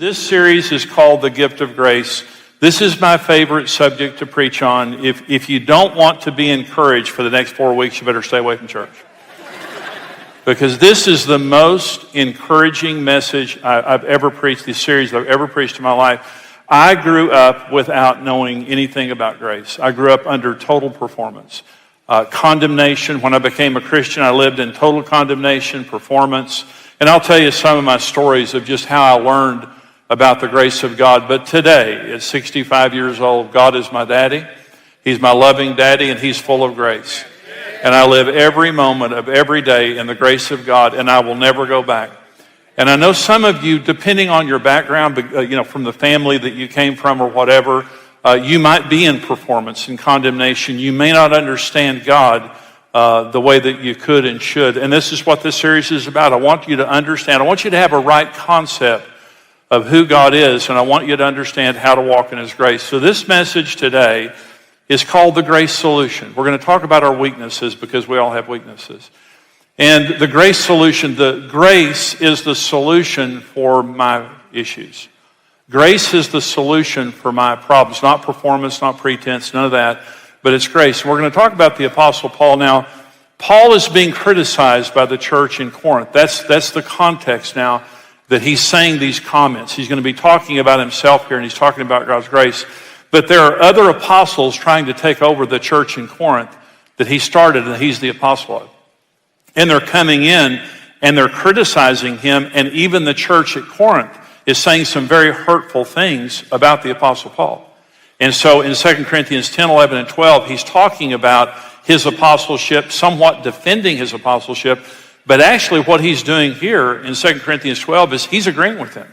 This series is called The Gift of Grace. This is my favorite subject to preach on. If you don't want to be encouraged for the next 4 weeks, you better stay away from church. Because this is the most encouraging message I've ever preached, this series I've ever preached in my life. I grew up without knowing anything about grace. I grew up under total performance. Condemnation. When I became a Christian, I lived in total condemnation, performance. And I'll tell you some of my stories of just how I learned about the grace of God. But today, at 65 years old, God is my daddy. He's my loving daddy, and He's full of grace. And I live every moment of every day in the grace of God, and I will never go back. And I know some of you, depending on your background, from the family that you came from or whatever, you might be in performance and condemnation. You may not understand God the way that you could and should. And this is what this series is about. I want you to understand. I want you to have a right concept of who God is, and I want you to understand how to walk in His grace. So this message today is called The Grace Solution. We're going to talk about our weaknesses because we all have weaknesses. And the grace solution, the grace is the solution for my issues. Grace is the solution for my problems, not performance, not pretense, none of that, but it's grace. And we're going to talk about the Apostle Paul. Now, Paul is being criticized by the church in Corinth. That's the context now that he's saying these comments. He's going to be talking about himself here, and he's talking about God's grace. But there are other apostles trying to take over the church in Corinth that he started, and he's the apostle of. And they're coming in, and they're criticizing him, and even the church at Corinth is saying some very hurtful things about the Apostle Paul. And so in 2 Corinthians 10, 11, and 12, he's talking about his apostleship, somewhat defending his apostleship, but actually what he's doing here in 2 Corinthians 12 is he's agreeing with him.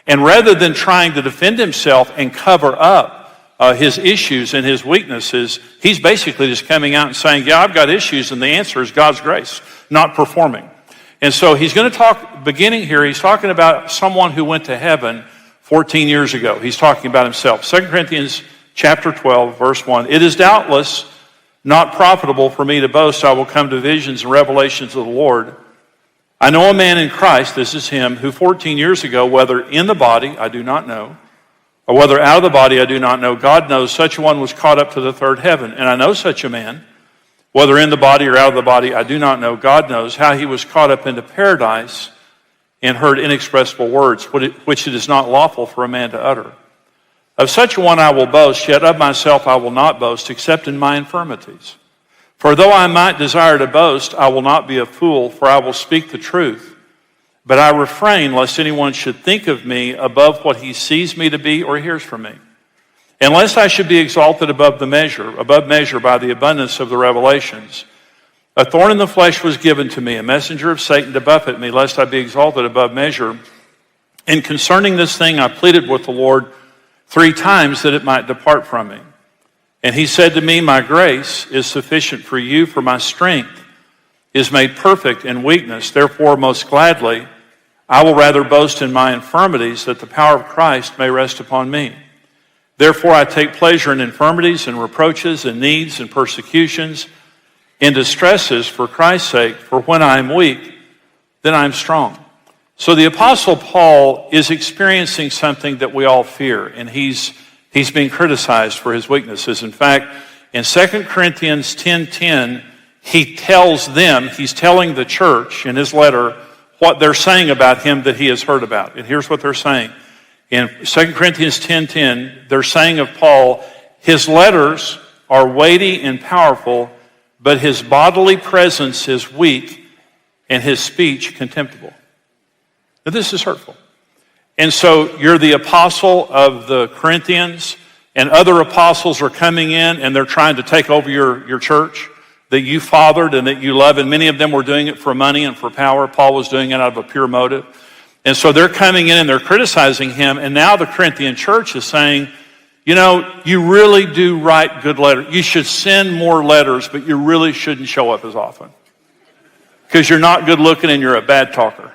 And rather than trying to defend himself and cover up his issues and his weaknesses, he's basically just coming out and saying, yeah, I've got issues, and the answer is God's grace, not performing. And so he's going to talk, beginning here, he's talking about someone who went to heaven 14 years ago. He's talking about himself. 2 Corinthians chapter 12, verse 1. It is doubtless not profitable for me to boast. I will come to visions and revelations of the Lord. I know a man in Christ, this is him, who 14 years ago, whether in the body, I do not know, or whether out of the body, I do not know, God knows, such a one was caught up to the third heaven. And I know such a man, whether in the body or out of the body, I do not know, God knows, how he was caught up into paradise and heard inexpressible words, which it is not lawful for a man to utter. Of such a one I will boast, yet of myself I will not boast, except in my infirmities. For though I might desire to boast, I will not be a fool, for I will speak the truth. But I refrain lest anyone should think of me above what he sees me to be or hears from me. And lest I should be exalted above measure by the abundance of the revelations. A thorn in the flesh was given to me, a messenger of Satan to buffet me, lest I be exalted above measure. And concerning this thing I pleaded with the Lord 3 times that it might depart from me. And he said to me, my grace is sufficient for you, for my strength is made perfect in weakness. Therefore, most gladly, I will rather boast in my infirmities, that the power of Christ may rest upon me. Therefore, I take pleasure in infirmities and reproaches and needs and persecutions, in distresses for Christ's sake. For when I am weak, then I am strong. So the Apostle Paul is experiencing something that we all fear, and he's being criticized for his weaknesses. In fact, in 2 Corinthians 10:10, he's telling the church in his letter what they're saying about him that he has heard about. And here's what they're saying. In 2 Corinthians 10:10, they're saying of Paul, his letters are weighty and powerful, but his bodily presence is weak and his speech contemptible. Now, this is hurtful. And so you're the apostle of the Corinthians, and other apostles are coming in, and they're trying to take over your church that you fathered and that you love, and many of them were doing it for money and for power. Paul was doing it out of a pure motive. And so they're coming in and they're criticizing him, and now the Corinthian church is saying, you know, you really do write good letters. You should send more letters, but you really shouldn't show up as often because you're not good looking and you're a bad talker.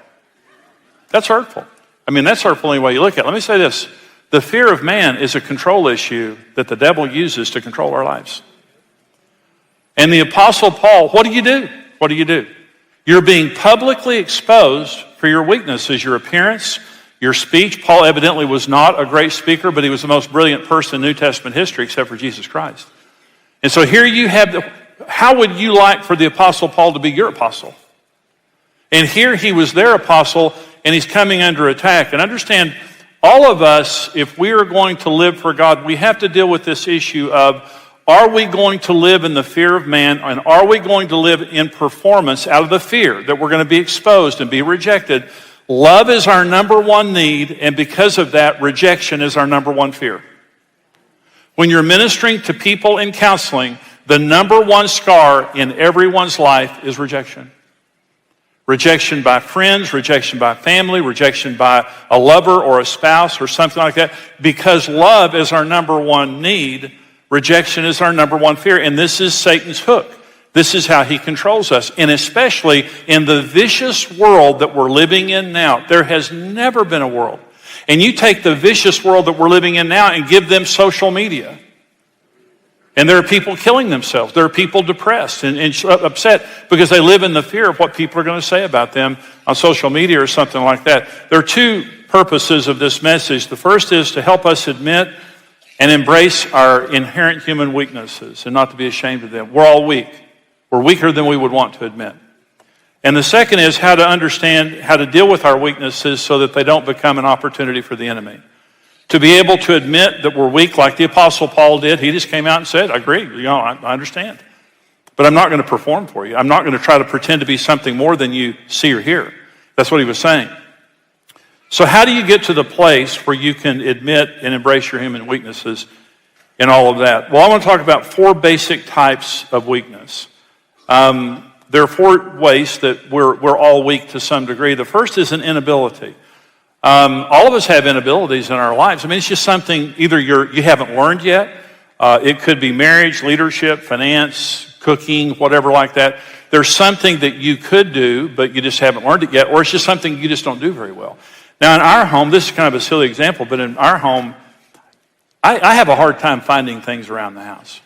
That's hurtful. I mean, that's hurtful any way you look at it. Let me say this. The fear of man is a control issue that the devil uses to control our lives. And the Apostle Paul, what do you do? What do you do? You're being publicly exposed for your weaknesses, your appearance, your speech. Paul evidently was not a great speaker, but he was the most brilliant person in New Testament history except for Jesus Christ. And so here you have, how would you like for the Apostle Paul to be your apostle? And here he was their apostle, and he's coming under attack. And understand, all of us, if we are going to live for God, we have to deal with this issue of, are we going to live in the fear of man, and are we going to live in performance out of the fear that we're going to be exposed and be rejected? Love is our number one need, and because of that, rejection is our number one fear. When you're ministering to people in counseling, the number one scar in everyone's life is rejection. Rejection by friends, rejection by family, rejection by a lover or a spouse or something like that. Because love is our number one need, rejection is our number one fear. And this is Satan's hook. This is how he controls us. And especially in the vicious world that we're living in now. There has never been a world. And you take the vicious world that we're living in now and give them social media. And there are people killing themselves. There are people depressed and upset because they live in the fear of what people are going to say about them on social media or something like that. There are two purposes of this message. The first is to help us admit and embrace our inherent human weaknesses and not to be ashamed of them. We're all weak. We're weaker than we would want to admit. And the second is how to understand how to deal with our weaknesses so that they don't become an opportunity for the enemy. To be able to admit that we're weak like the Apostle Paul did. He just came out and said, I agree, I understand. But I'm not going to perform for you. I'm not going to try to pretend to be something more than you see or hear. That's what he was saying. So how do you get to the place where you can admit and embrace your human weaknesses in all of that? Well, I want to talk about four basic types of weakness. There are four ways that we're all weak to some degree. The first is an inability. All of us have inabilities in our lives. I mean, it's just something either you haven't learned yet. It could be marriage, leadership, finance, cooking, whatever like that. There's something that you could do, but you just haven't learned it yet, or it's just something you just don't do very well. Now, in our home, this is kind of a silly example, but in our home, I have a hard time finding things around the house.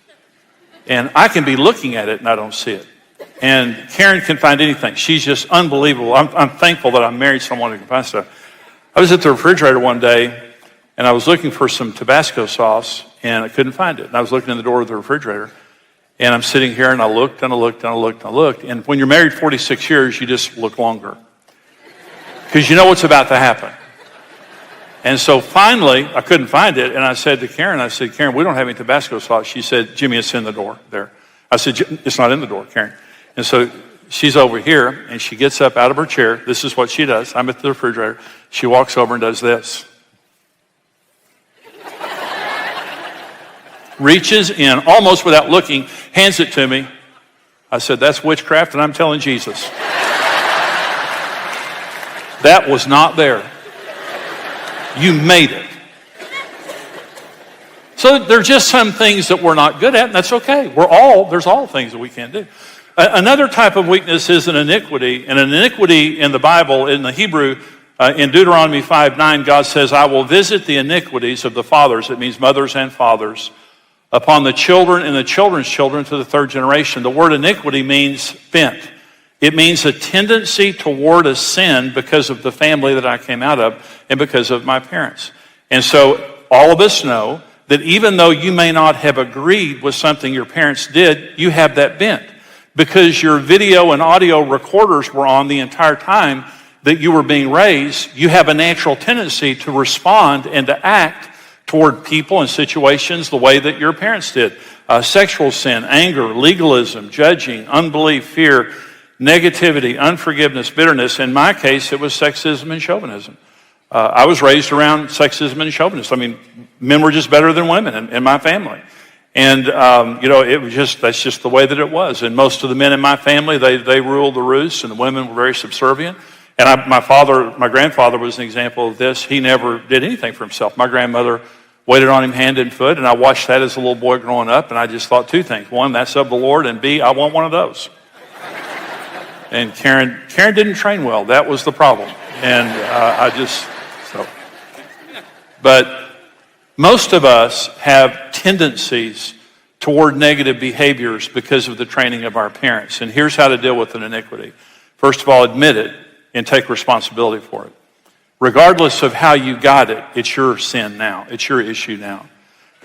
And I can be looking at it and I don't see it. And Karen can find anything. She's just unbelievable. I'm thankful that I'm married to someone who can find stuff. I was at the refrigerator one day, and I was looking for some Tabasco sauce, and I couldn't find it. And I was looking in the door of the refrigerator, and I'm sitting here, and I looked, and I looked, and I looked, and I looked. And when you're married 46 years, you just look longer. Because you know what's about to happen. And so finally, I couldn't find it, and I said to Karen, Karen, we don't have any Tabasco sauce. She said, Jimmy, it's in the door there. I said, it's not in the door, Karen. And so she's over here, and she gets up out of her chair. This is what she does. I'm at the refrigerator. She walks over and does this. Reaches in, almost without looking, hands it to me. I said, that's witchcraft, and I'm telling Jesus. That was not there. You made it. So there are just some things that we're not good at, and that's okay. There's all things that we can't do. Another type of weakness is an iniquity. And an iniquity in the Bible, in the Hebrew, in Deuteronomy 5:9, God says, I will visit the iniquities of the fathers, it means mothers and fathers, upon the children and the children's children to the third generation. The word iniquity means bent. It means a tendency toward a sin because of the family that I came out of and because of my parents. And so all of us know that even though you may not have agreed with something your parents did, you have that bent. Because your video and audio recorders were on the entire time that you were being raised, you have a natural tendency to respond and to act toward people and situations the way that your parents did. Sexual sin, anger, legalism, judging, unbelief, fear, negativity, unforgiveness, bitterness. In my case, it was sexism and chauvinism. I was raised around sexism and chauvinism. I mean, men were just better than women in my family. And, that's just the way that it was. And most of the men in my family, they ruled the roost, and the women were very subservient. And my grandfather was an example of this. He never did anything for himself. My grandmother waited on him hand and foot, and I watched that as a little boy growing up, and I just thought two things. One, that's of the Lord, and B, I want one of those. And Karen didn't train well. That was the problem. And But most of us have tendencies toward negative behaviors because of the training of our parents. And here's how to deal with an iniquity. First of all, admit it and take responsibility for it. Regardless of how you got it, it's your sin now. It's your issue now.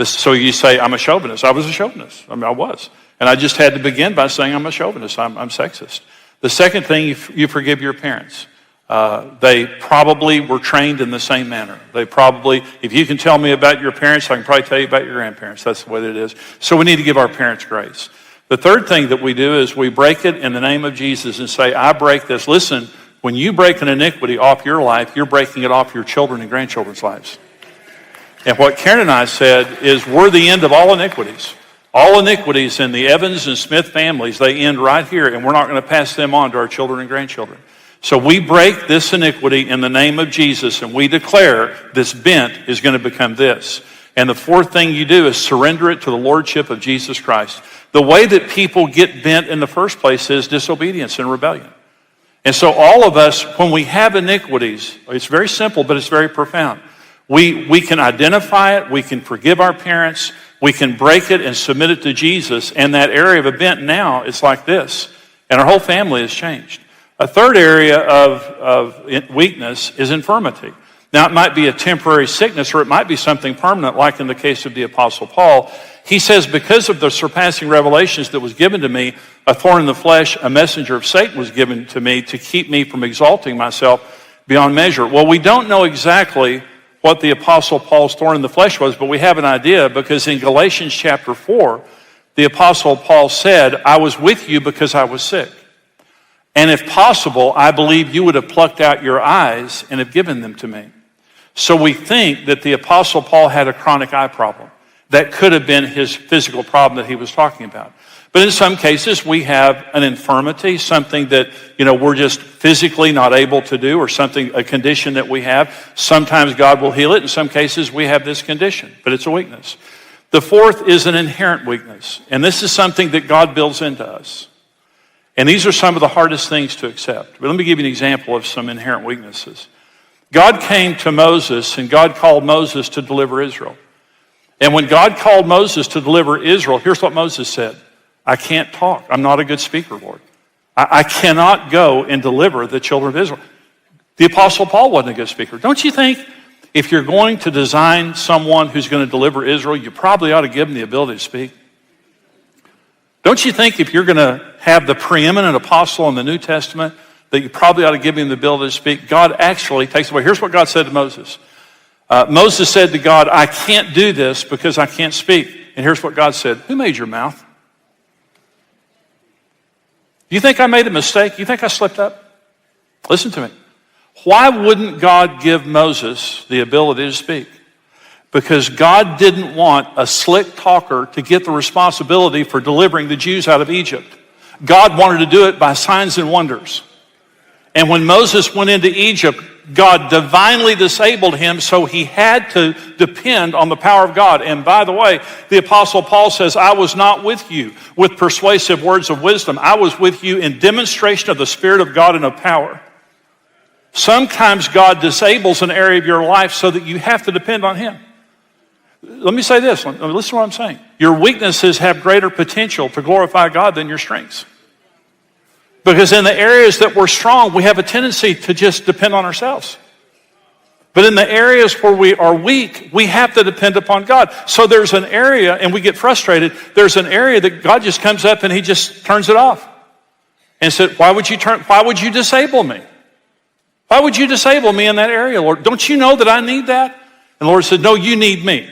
So you say, I'm a chauvinist. I was a chauvinist. I was. And I just had to begin by saying I'm a chauvinist. I'm sexist. The second thing, you forgive your parents. They probably were trained in the same manner. They probably, if you can tell me about your parents, I can probably tell you about your grandparents. That's the way that it is. So we need to give our parents grace. The third thing that we do is we break it in the name of Jesus and say, I break this. Listen, when you break an iniquity off your life, you're breaking it off your children and grandchildren's lives. And what Karen and I said is we're the end of all iniquities. All iniquities in the Evans and Smith families, they end right here, and we're not going to pass them on to our children and grandchildren. So we break this iniquity in the name of Jesus, and we declare this bent is going to become this. And the fourth thing you do is surrender it to the lordship of Jesus Christ. The way that people get bent in the first place is disobedience and rebellion. And so all of us, when we have iniquities, it's very simple, but it's very profound. We can identify it, we can forgive our parents, we can break it and submit it to Jesus, and that area of a bent now is like this, and our whole family has changed. A third area of weakness is infirmity. Now, it might be a temporary sickness, or it might be something permanent, like in the case of the Apostle Paul. He says, because of the surpassing revelations that was given to me, a thorn in the flesh, a messenger of Satan was given to me to keep me from exalting myself beyond measure. Well, we don't know exactly what the Apostle Paul's thorn in the flesh was, but we have an idea because in Galatians chapter 4, the Apostle Paul said, I was with you because I was sick. And if possible, I believe you would have plucked out your eyes and have given them to me. So we think that the Apostle Paul had a chronic eye problem. That could have been his physical problem that he was talking about. But in some cases, we have an infirmity, something that, we're just physically not able to do, or a condition that we have. Sometimes God will heal it. In some cases, we have this condition, but it's a weakness. The fourth is an inherent weakness. And this is something that God builds into us. And these are some of the hardest things to accept. But let me give you an example of some inherent weaknesses. God came to Moses, and God called Moses to deliver Israel. And when God called Moses to deliver Israel, here's what Moses said. I can't talk. I'm not a good speaker, Lord. I cannot go and deliver the children of Israel. The Apostle Paul wasn't a good speaker. Don't you think if you're going to design someone who's going to deliver Israel, you probably ought to give them the ability to speak? Don't you think if you're going to have the preeminent apostle in the New Testament, that you probably ought to give him the ability to speak? God actually takes away. Here's what God said to Moses. Moses said to God, I can't do this because I can't speak. And here's what God said. Who made your mouth? You think I made a mistake? You think I slipped up? Listen to me. Why wouldn't God give Moses the ability to speak? Because God didn't want a slick talker to get the responsibility for delivering the Jews out of Egypt. God wanted to do it by signs and wonders. And when Moses went into Egypt, God divinely disabled him, so he had to depend on the power of God. And by the way, the Apostle Paul says, I was not with you with persuasive words of wisdom. I was with you in demonstration of the Spirit of God and of power. Sometimes God disables an area of your life so that you have to depend on him. Let me say this. Listen to what I'm saying. Your weaknesses have greater potential to glorify God than your strengths. Because in the areas that we're strong, we have a tendency to just depend on ourselves. But in the areas where we are weak, we have to depend upon God. So there's an area, and we get frustrated, there's an area that God just comes up and he just turns it off. And said, why would you disable me? Why would you disable me in that area, Lord? Don't you know that I need that? And the Lord said, no, you need me.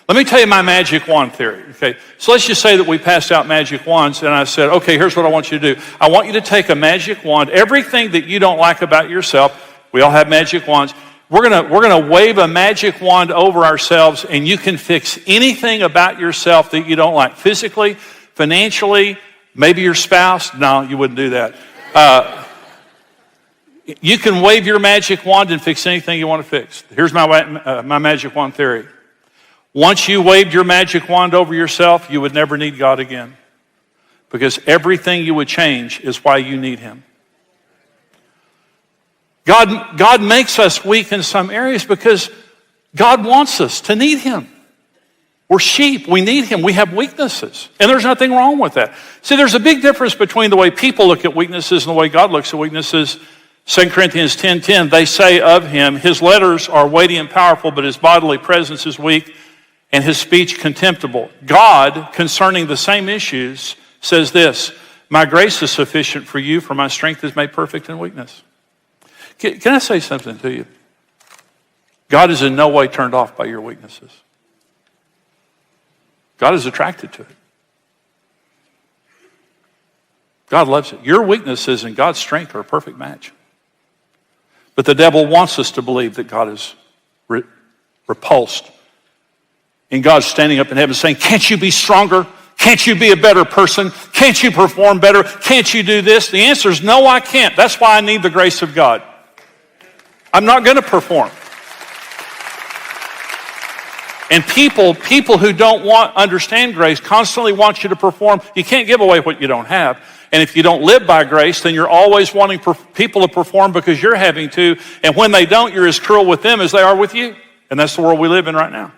Let me tell you my magic wand theory, okay? So let's just say that we passed out magic wands, and I said, okay, here's what I want you to do. I want you to take a magic wand, everything that you don't like about yourself, we all have magic wands, we're gonna wave a magic wand over ourselves, and you can fix anything about yourself that you don't like, physically, financially, maybe your spouse. No, you wouldn't do that. You can wave your magic wand and fix anything you want to fix. Here's my magic wand theory. Once you waved your magic wand over yourself, you would never need God again. Because everything you would change is why you need him. God makes us weak in some areas because God wants us to need him. We're sheep. We need him. We have weaknesses. And there's nothing wrong with that. See, there's a big difference between the way people look at weaknesses and the way God looks at weaknesses. 2 Corinthians 10:10, they say of him, his letters are weighty and powerful, but his bodily presence is weak and his speech contemptible. God, concerning the same issues, says this, my grace is sufficient for you, for my strength is made perfect in weakness. Can I say something to you? God is in no way turned off by your weaknesses. God is attracted to it. God loves it. Your weaknesses and God's strength are a perfect match. But the devil wants us to believe that God is repulsed. And God's standing up in heaven saying, can't you be stronger? Can't you be a better person? Can't you perform better? Can't you do this? The answer is no, I can't. That's why I need the grace of God. I'm not going to perform. And people who don't understand grace constantly want you to perform. You can't give away what you don't have. And if you don't live by grace, then you're always wanting people to perform because you're having to. And when they don't, you're as cruel with them as they are with you. And that's the world we live in right now.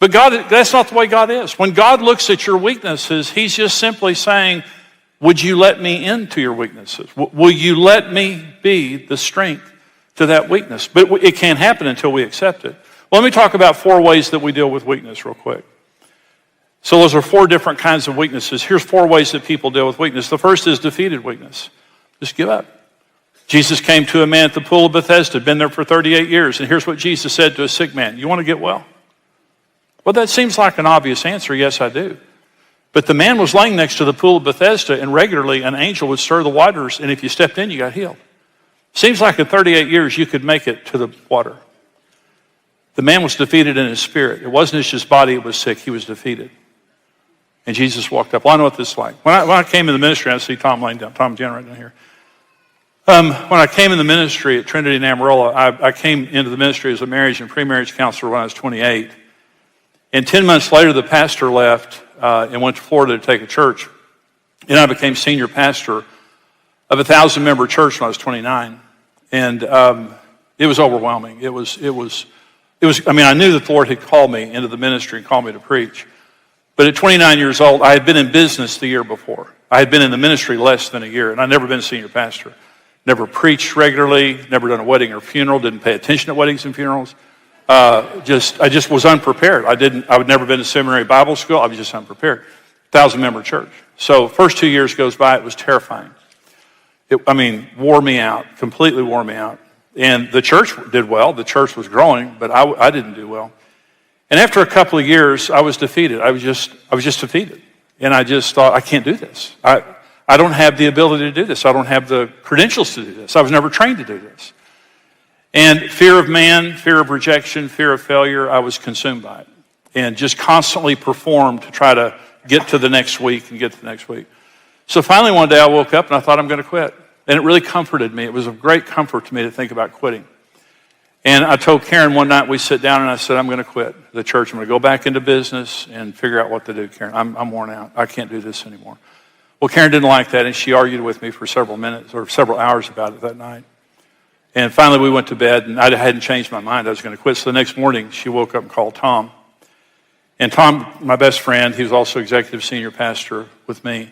But God, that's not the way God is. When God looks at your weaknesses, he's just simply saying, would you let me into your weaknesses? Will you let me be the strength to that weakness? But it can't happen until we accept it. Well, let me talk about 4 ways that we deal with weakness real quick. So those are 4 different kinds of weaknesses. Here's 4 ways that people deal with weakness. The first is defeated weakness. Just give up. Jesus came to a man at the pool of Bethesda, been there for 38 years. And here's what Jesus said to a sick man. You want to get well? Well, that seems like an obvious answer. Yes, I do. But the man was laying next to the pool of Bethesda, and regularly an angel would stir the waters, and if you stepped in, you got healed. Seems like in 38 years you could make it to the water. The man was defeated in his spirit. It wasn't just his body that was sick. He was defeated. And Jesus walked up. Well, I know what this is like. When I came in the ministry, I see Tom laying down. Tom Jen right down here. When I came in the ministry at Trinity in Amarillo, I came into the ministry as a marriage and pre-marriage counselor when I was 28. And 10 months later, the pastor left and went to Florida to take a church. And I became senior pastor of a 1,000-member church when I was 29. And it was overwhelming. It was. I mean, I knew that the Lord had called me into the ministry and called me to preach. But at 29 years old, I had been in business the year before. I had been in the ministry less than a year, and I'd never been a senior pastor. Never preached regularly, never done a wedding or funeral, didn't pay attention at weddings and funerals. I just was unprepared. I would never been to seminary Bible school. I was just unprepared. 1,000-member church. So first 2 years goes by, it was terrifying. Wore me out, completely wore me out. And the church did well. The church was growing, but I didn't do well. And after a couple of years, I was defeated. I was just defeated. And I just thought, I can't do this. I don't have the ability to do this. I don't have the credentials to do this. I was never trained to do this. And fear of man, fear of rejection, fear of failure, I was consumed by it. And just constantly performed to try to get to the next week and get to the next week. So finally one day I woke up and I thought I'm going to quit. And it really comforted me. It was a great comfort to me to think about quitting. And I told Karen one night, we sit down and I said, I'm going to quit the church. I'm going to go back into business and figure out what to do, Karen. I'm worn out. I can't do this anymore. Well, Karen didn't like that, and she argued with me for several minutes or several hours about it that night. And finally we went to bed, and I hadn't changed my mind. I was going to quit. So the next morning, she woke up and called Tom. And Tom, my best friend, he was also executive senior pastor with me.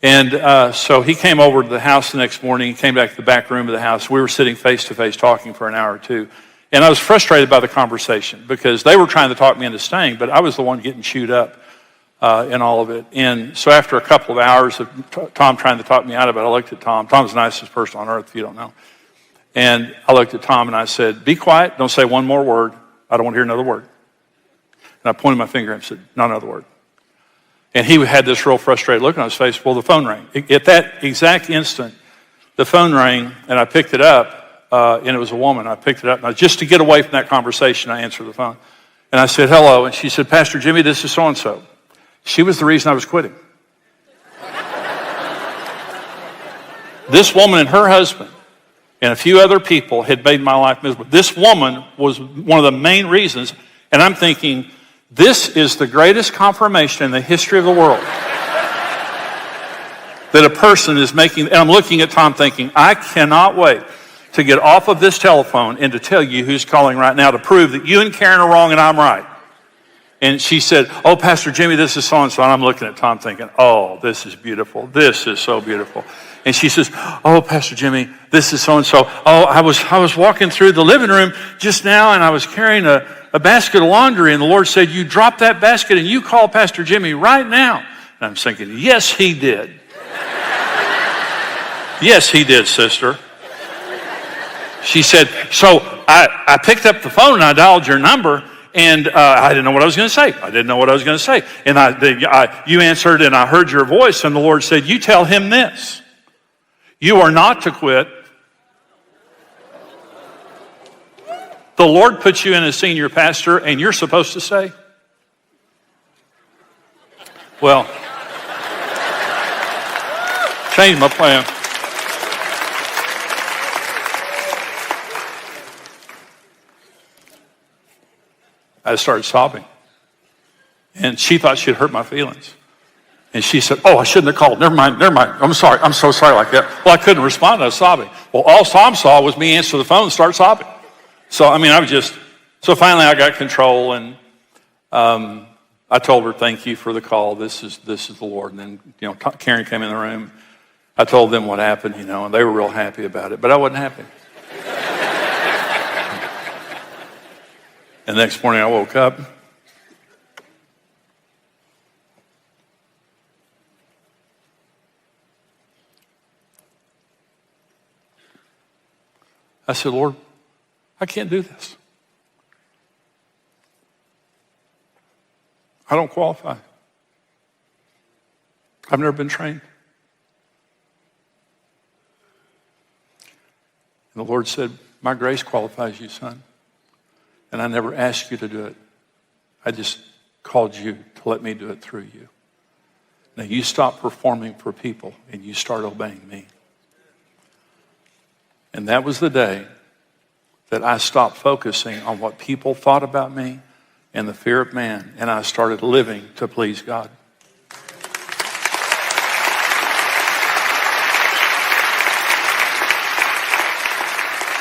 And so he came over to the house the next morning. He came back to the back room of the house. We were sitting face to face talking for an hour or two. And I was frustrated by the conversation because they were trying to talk me into staying, but I was the one getting chewed up in all of it. And so after a couple of hours of Tom trying to talk me out of it, I looked at Tom. Tom's the nicest person on earth, if you don't know. And I looked at Tom and I said, be quiet. Don't say one more word. I don't want to hear another word. And I pointed my finger and said, not another word. And he had this real frustrated look on his face. Well, the phone rang. At that exact instant, the phone rang, and I picked it up, and it was a woman. I picked it up, and just to get away from that conversation, I answered the phone. And I said, hello, and she said, Pastor Jimmy, this is so-and-so. She was the reason I was quitting. This woman and her husband and a few other people had made my life miserable. This woman was one of the main reasons, and I'm thinking, this is the greatest confirmation in the history of the world that a person is making. And I'm looking at Tom thinking, I cannot wait to get off of this telephone and to tell you who's calling right now to prove that you and Karen are wrong and I'm right. And she said, oh, Pastor Jimmy, this is so-and-so. And I'm looking at Tom thinking, oh, this is beautiful. This is so beautiful. And she says, oh, Pastor Jimmy, this is so-and-so. Oh, I was walking through the living room just now, and I was carrying a basket of laundry, and the Lord said, you drop that basket and you call Pastor Jimmy right now. And I'm thinking, yes, he did. Yes, he did, sister. She said, so I picked up the phone and I dialed your number, and I didn't know what I was going to say. I didn't know what I was going to say. And you answered, and I heard your voice, and the Lord said, you tell him this. You are not to quit. The Lord puts you in as senior pastor, and you're supposed to say, well, change my plan. I started sobbing. And she thought she'd hurt my feelings. And she said, oh, I shouldn't have called. Never mind. I'm sorry. I'm so sorry like that. Well, I couldn't respond. I was sobbing. Well, all Tom saw was me answer the phone and start sobbing. So, so finally I got control, and I told her, thank you for the call. This is the Lord. And then, Karen came in the room. I told them what happened, and they were real happy about it. But I wasn't happy. And the next morning I woke up. I said, Lord, I can't do this. I don't qualify. I've never been trained. And the Lord said, my grace qualifies you, son. And I never asked you to do it. I just called you to let me do it through you. Now you stop performing for people and you start obeying me. And that was the day that I stopped focusing on what people thought about me and the fear of man, and I started living to please God.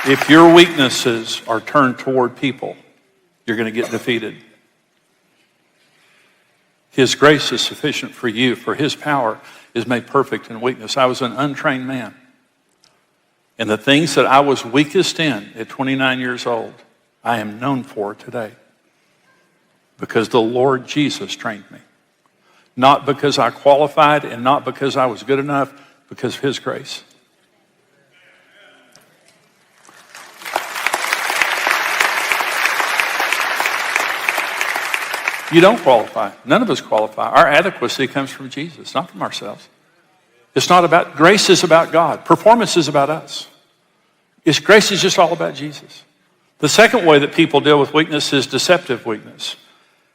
If your weaknesses are turned toward people, you're going to get defeated. His grace is sufficient for you, for his power is made perfect in weakness. I was an untrained man. And the things that I was weakest in at 29 years old, I am known for today. Because the Lord Jesus trained me. Not because I qualified and not because I was good enough, because of his grace. You don't qualify. None of us qualify. Our adequacy comes from Jesus, not from ourselves. It's not about, grace is about God. Performance is about us. Grace is just all about Jesus. The second way that people deal with weakness is deceptive weakness.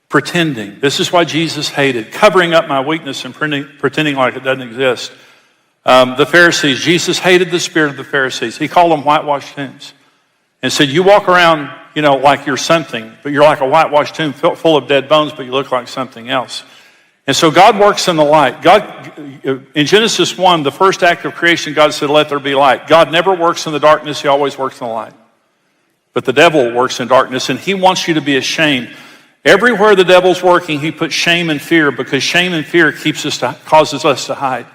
Pretending. This is why Jesus hated covering up my weakness and pretending like it doesn't exist. The Pharisees, Jesus hated the spirit of the Pharisees. He called them whitewashed tombs and said, you walk around, like you're something, but you're like a whitewashed tomb full of dead bones, but you look like something else. And so God works in the light. God, in Genesis 1, the first act of creation, God said, let there be light. God never works in the darkness. He always works in the light. But the devil works in darkness, and he wants you to be ashamed. Everywhere the devil's working, he puts shame and fear, because shame and fear causes us to hide.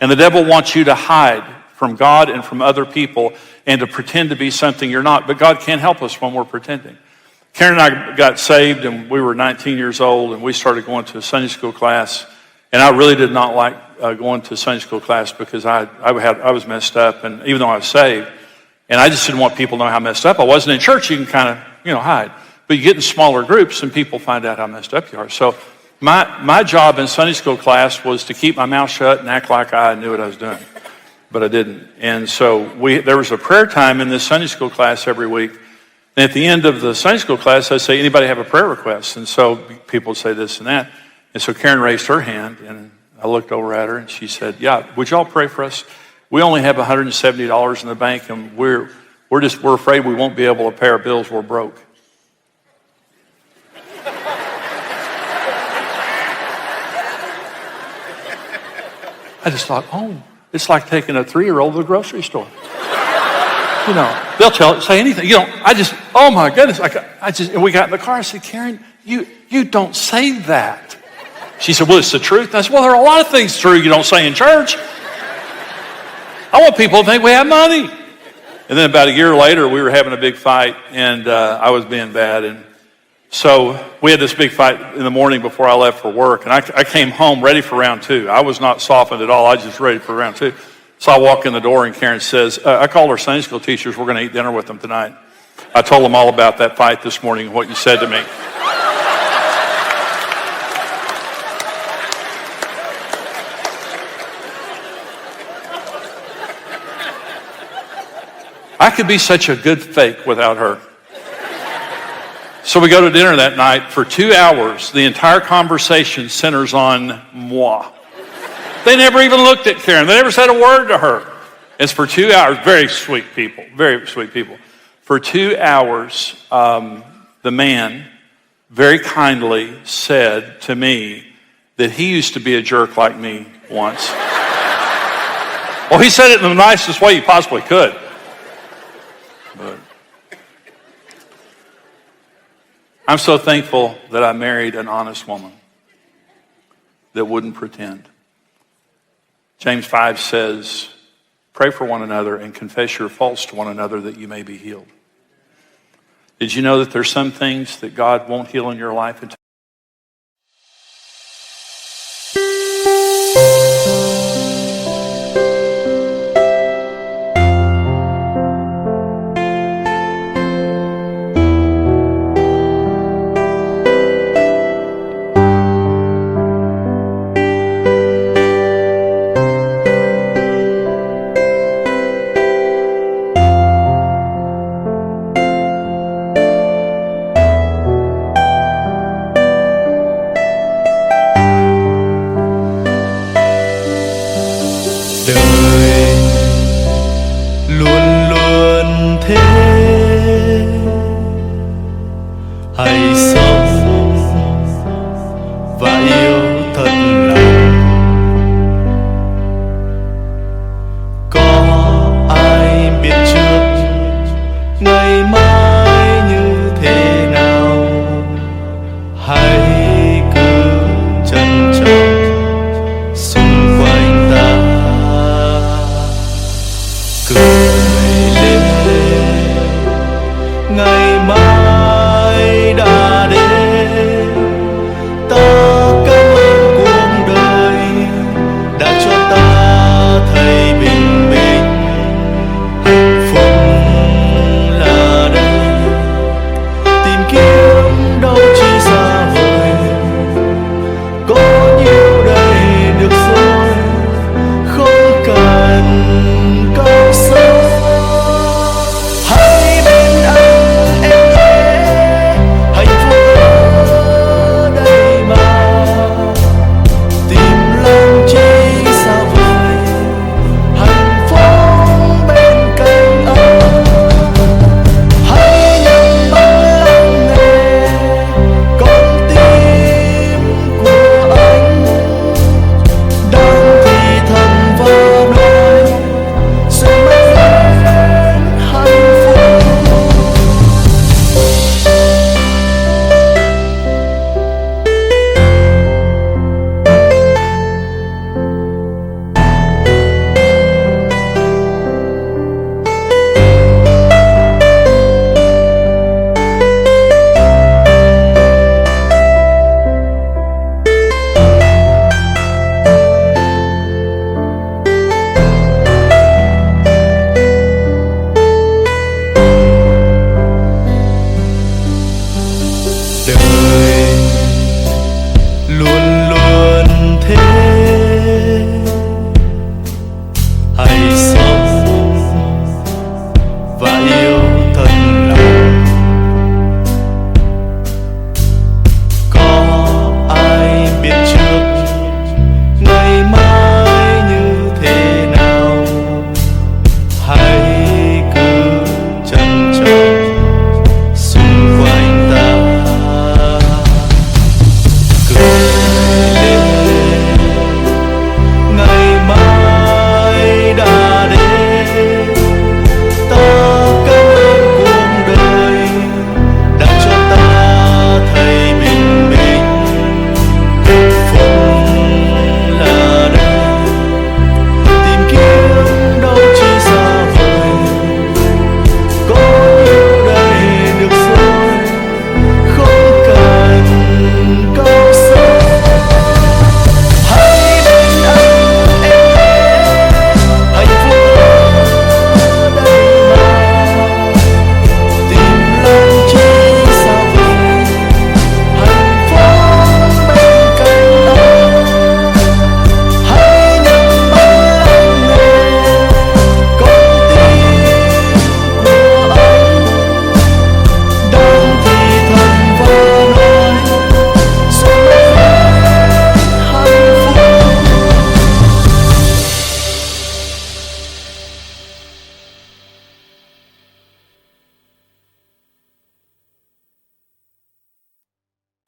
And the devil wants you to hide from God and from other people and to pretend to be something you're not. But God can't help us when we're pretending. Karen and I got saved, and we were 19 years old, and we started going to a Sunday school class. And I really did not like going to Sunday school class because I was messed up, and even though I was saved, and I just didn't want people to know how messed up I wasn't. In church, you can kind of, hide. But you get in smaller groups, and people find out how messed up you are. So my job in Sunday school class was to keep my mouth shut and act like I knew what I was doing. But I didn't. And so there was a prayer time in this Sunday school class every week. And at the end of the Sunday school class, I'd say, anybody have a prayer request? And so people would say this and that. And so Karen raised her hand, and I looked over at her, and she said, yeah, would y'all pray for us? We only have $170 in the bank, and we're afraid we won't be able to pay our bills. We're broke. I just thought, it's like taking a 3-year-old to the grocery store. They'll say anything. Oh my goodness. And we got in the car. I said, Karen, you don't say that. She said, well, it's the truth. I said, well, there are a lot of things true you don't say in church. I want people to think we have money. And then about a year later, we were having a big fight, and I was being bad. And so we had this big fight in the morning before I left for work. And I came home ready for round two. I was not softened at all. I was just ready for round two. So I walk in the door, and Karen says, I called our Sunday school teachers. We're going to eat dinner with them tonight. I told them all about that fight this morning and what you said to me. I could be such a good fake without her. So we go to dinner that night for 2 hours. The entire conversation centers on moi. They never even looked at Karen. They never said a word to her. It's for 2 hours. Very sweet people. Very sweet people. For 2 hours, the man very kindly said to me that he used to be a jerk like me once. Well, he said it in the nicest way he possibly could. But I'm so thankful that I married an honest woman that wouldn't pretend. James 5 says, pray for one another and confess your faults to one another that you may be healed. Did you know that there's some things that God won't heal in your life until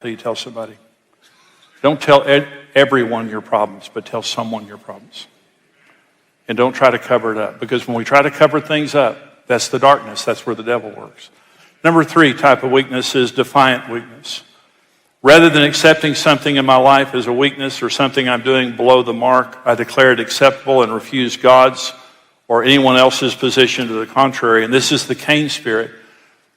until you tell somebody. Don't tell everyone your problems, but tell someone your problems. And don't try to cover it up, because when we try to cover things up, that's the darkness. That's where the devil works. Number 3 type of weakness is defiant weakness. Rather than accepting something in my life as a weakness or something I'm doing below the mark, I declare it acceptable and refuse God's or anyone else's position to the contrary. And this is the Cain spirit.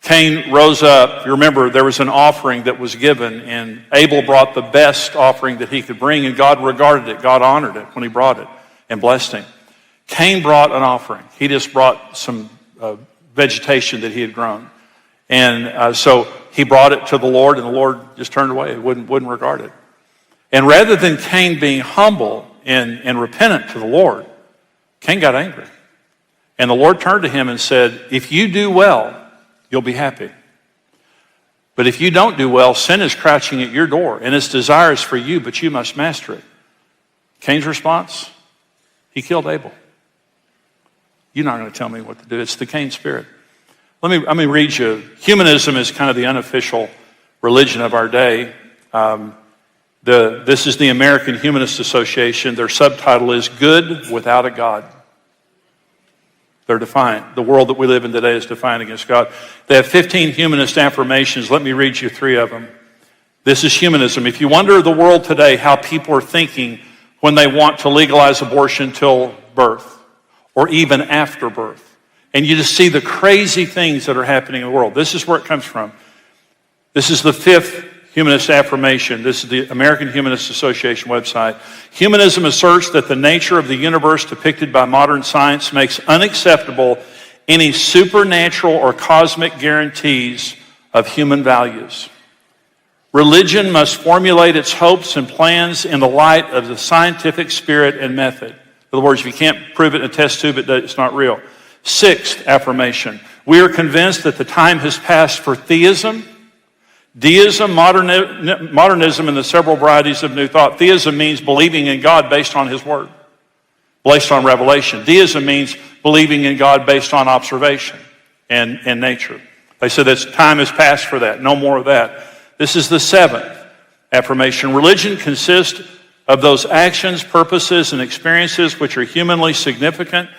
Cain rose up. You remember, there was an offering that was given, and Abel brought the best offering that he could bring, and God regarded it. God honored it when he brought it and blessed him. Cain brought an offering. He just brought some vegetation that he had grown. And so he brought it to the Lord, and the Lord just turned away. He wouldn't regard it. And rather than Cain being humble and repentant to the Lord, Cain got angry. And the Lord turned to him and said, if you do well, you'll be happy. But if you don't do well, sin is crouching at your door, and its desire is for you, but you must master it. Cain's response? He killed Abel. You're not going to tell me what to do. It's the Cain spirit. Let me read you. Humanism is kind of the unofficial religion of our day. This is the American Humanist Association. Their subtitle is Good Without a God. They're defiant. The world that we live in today is defiant against God. They have 15 humanist affirmations. Let me read you 3 of them. This is humanism. If you wonder the world today, how people are thinking when they want to legalize abortion till birth or even after birth, and you just see the crazy things that are happening in the world. This is where it comes from. This is the 5th humanist affirmation. This is the American Humanist Association website. Humanism asserts that the nature of the universe depicted by modern science makes unacceptable any supernatural or cosmic guarantees of human values. Religion must formulate its hopes and plans in the light of the scientific spirit and method. In other words, if you can't prove it in a test tube, it's not real. 6th affirmation. We are convinced that the time has passed for theism, deism, modernism, and the several varieties of new thought. Theism means believing in God based on His Word, based on revelation. Deism means believing in God based on observation and nature. They said that time has passed for that. No more of that. This is the 7th affirmation. Religion consists of those actions, purposes, and experiences which are humanly significant.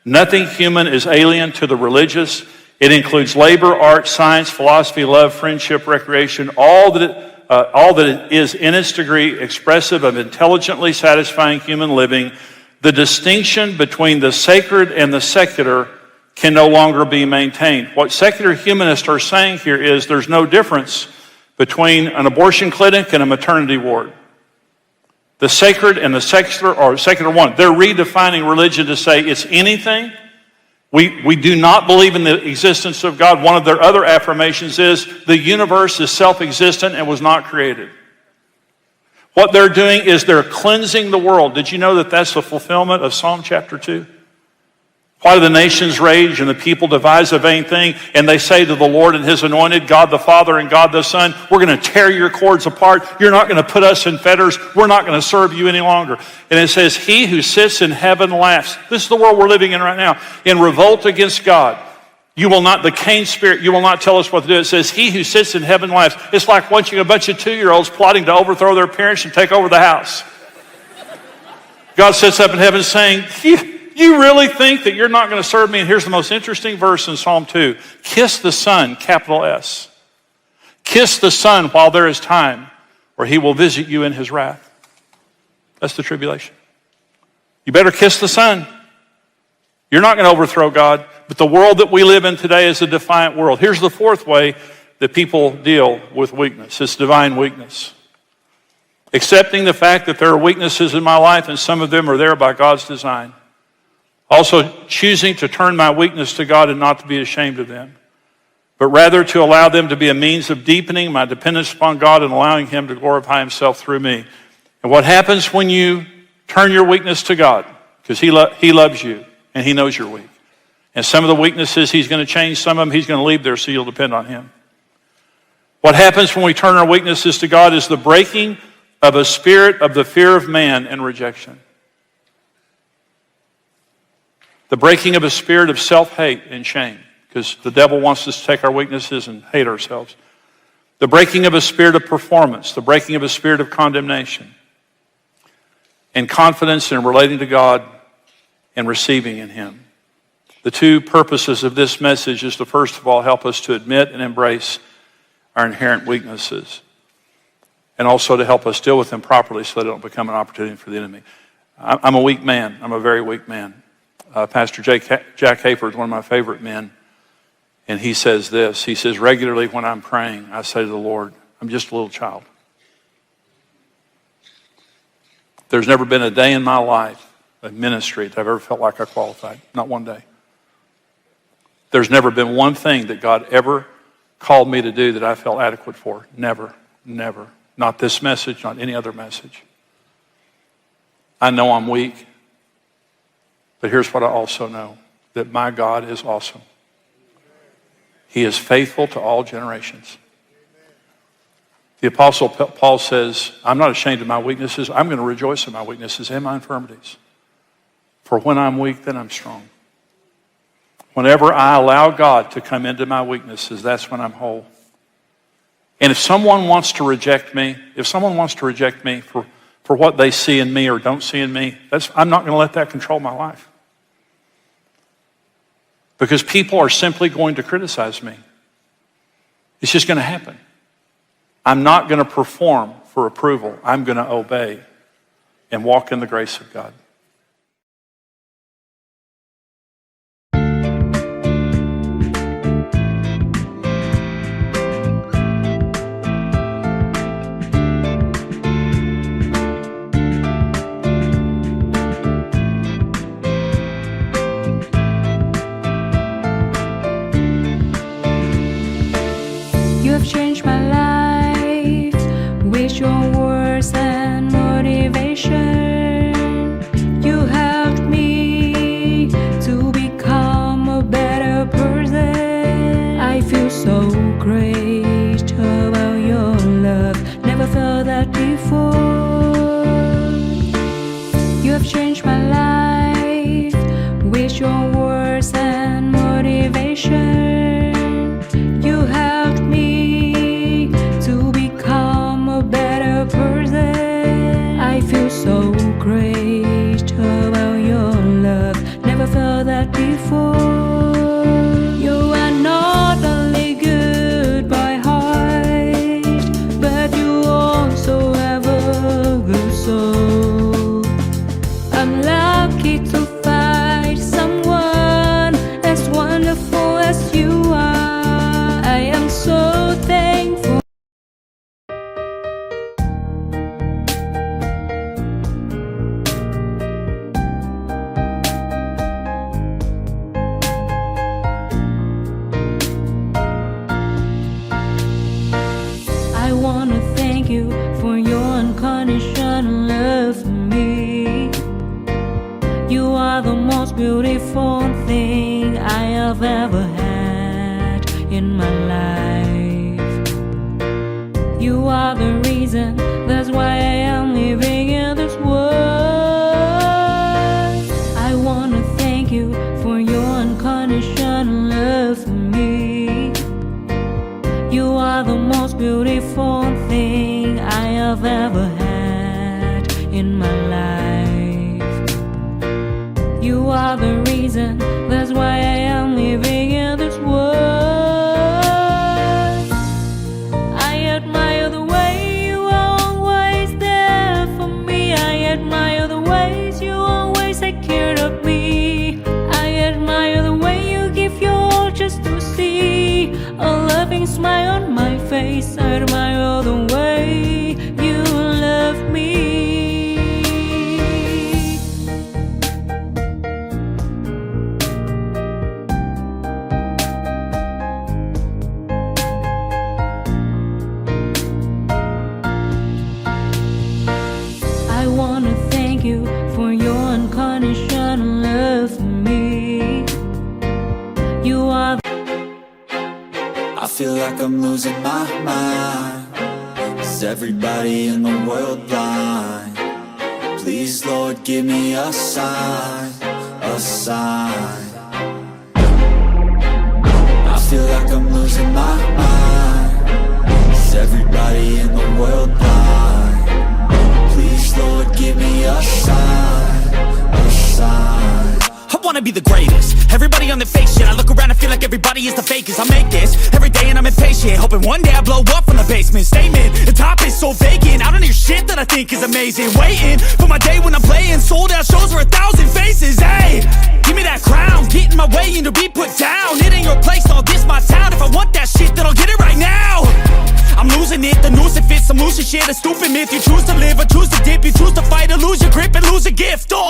Nothing human is alien to the religious. It includes labor, art, science, philosophy, love, friendship, recreation, all that it is in its degree expressive of intelligently satisfying human living. The distinction between the sacred and the secular can no longer be maintained. What secular humanists are saying here is there's no difference between an abortion clinic and a maternity ward. The sacred and the secular are secular one. They're redefining religion to say it's anything. We do not believe in the existence of God. One of their other affirmations is the universe is self-existent and was not created. What they're doing is they're cleansing the world. Did you know that that's the fulfillment of Psalm chapter 2? Why do the nations rage and the people devise a vain thing? And they say to the Lord and His anointed, God the Father and God the Son, we're going to tear your cords apart. You're not going to put us in fetters. We're not going to serve you any longer. And it says, He who sits in heaven laughs. This is the world we're living in right now. In revolt against God. You will not, the Cain spirit, you will not tell us what to do. It says, He who sits in heaven laughs. It's like watching a bunch of 2-year-olds plotting to overthrow their parents and take over the house. God sits up in heaven saying, you really think that you're not going to serve me? And here's the most interesting verse in Psalm 2. Kiss the Son, capital S. Kiss the Son while there is time, or He will visit you in His wrath. That's the tribulation. You better kiss the Son. You're not going to overthrow God. But the world that we live in today is a defiant world. Here's the 4th way that people deal with weakness. It's divine weakness. Accepting the fact that there are weaknesses in my life, and some of them are there by God's design. Also choosing to turn my weakness to God and not to be ashamed of them, but rather to allow them to be a means of deepening my dependence upon God and allowing Him to glorify Himself through me. And what happens when you turn your weakness to God? Because He loves you and He knows you're weak. And some of the weaknesses He's going to change, some of them He's going to leave there so you'll depend on Him. What happens when we turn our weaknesses to God is the breaking of a spirit of the fear of man and rejection. The breaking of a spirit of self-hate and shame, because the devil wants us to take our weaknesses and hate ourselves. The breaking of a spirit of performance, the breaking of a spirit of condemnation, and confidence in relating to God and receiving in Him. The two purposes of this message is to first of all help us to admit and embrace our inherent weaknesses, and also to help us deal with them properly so they don't become an opportunity for the enemy. I'm a weak man. I'm a very weak man. Pastor Jack Hafer is one of my favorite men. And he says this. He says, regularly when I'm praying, I say to the Lord, I'm just a little child. There's never been a day in my life of ministry that I've ever felt like I qualified. Not one day. There's never been one thing that God ever called me to do that I felt adequate for. Never, never. Not this message, not any other message. I know I'm weak, but here's what I also know, that my God is awesome. He is faithful to all generations. The Apostle Paul says, I'm not ashamed of my weaknesses. I'm going to rejoice in my weaknesses and my infirmities. For when I'm weak, then I'm strong. Whenever I allow God to come into my weaknesses, that's when I'm whole. And if someone wants to reject me, for what they see in me or don't see in me, I'm not going to let that control my life. Because people are simply going to criticize me. It's just going to happen. I'm not going to perform for approval. I'm going to obey and walk in the grace of God. Changed my life with your words and motivation. You helped me to become a better person. I feel so great about your love. Never felt that before. You have changed my life with your words and motivation. You helped me I feel so great about your love. Never felt that before. You are not only good by heart, but you also have a good soul. I'm lucky to find someone as wonderful as you are. I am so thankful. I wanna thank you for your unconditional love for me. You are the most beautiful thing I have ever had in my life. You are the reason, that's why I am living in this world. I wanna thank you for your unconditional love for me. You are the most beautiful thing I have ever had in my life. You are the reason, that's why I am living in this world. I admire the way you are always there for me. I admire the ways you always take care of me. I admire the way you give your all just to see a loving smile on my face. I admire the way you love me. I wanna thank you for your unconditional love for me. You are I feel like I'm losing my mind. Is everybody in the world blind? Please, Lord, give me a sign, a sign. I feel like I'm losing my mind. Is be the greatest. Everybody on the fake shit, I look around and feel like everybody is the fakest. I make this every day and I'm impatient, hoping one day I blow up from the basement. Statement, the top is so vacant, I don't hear shit that I think is amazing. Waiting for my day when I'm playing sold out shows for 1,000 faces. Hey, give me that crown, get in my way and to be put down. It ain't your place, all this my town. If I want that shit, then I'll get it right now. I'm losing it, the noose it fits, I'm losing shit. A stupid myth, you choose to live or choose to dip. You choose to fight or lose your grip and lose a gift. Oh,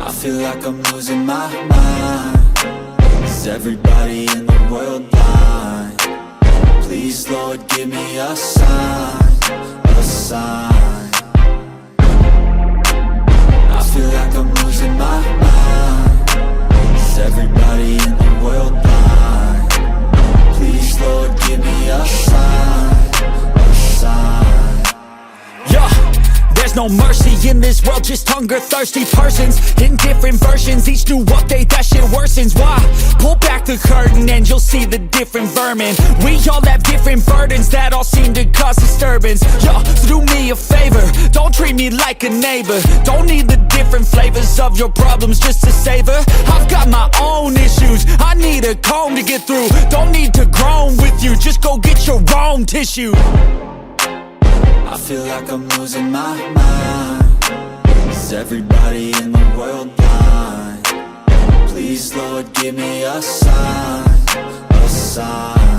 I feel like I'm losing my mind. Is everybody in the world blind? Please, Lord, give me a sign, a sign. I feel like I'm losing my mind. Is everybody in the world blind? Please, Lord, give me a sign, a sign. yeah. There's no mercy in this world, just hunger-thirsty persons in different versions, each new update, that shit worsens. Why? Pull back the curtain and you'll see the different vermin. We all have different burdens that all seem to cause disturbance. Yo, so do me a favor, don't treat me like a neighbor. Don't need the different flavors of your problems just to savor. I've got my own issues, I need a comb to get through. Don't need to groan with you, just go get your own tissue. I feel like I'm losing my mind. Is everybody in the world blind? Please, Lord, give me a sign, a sign.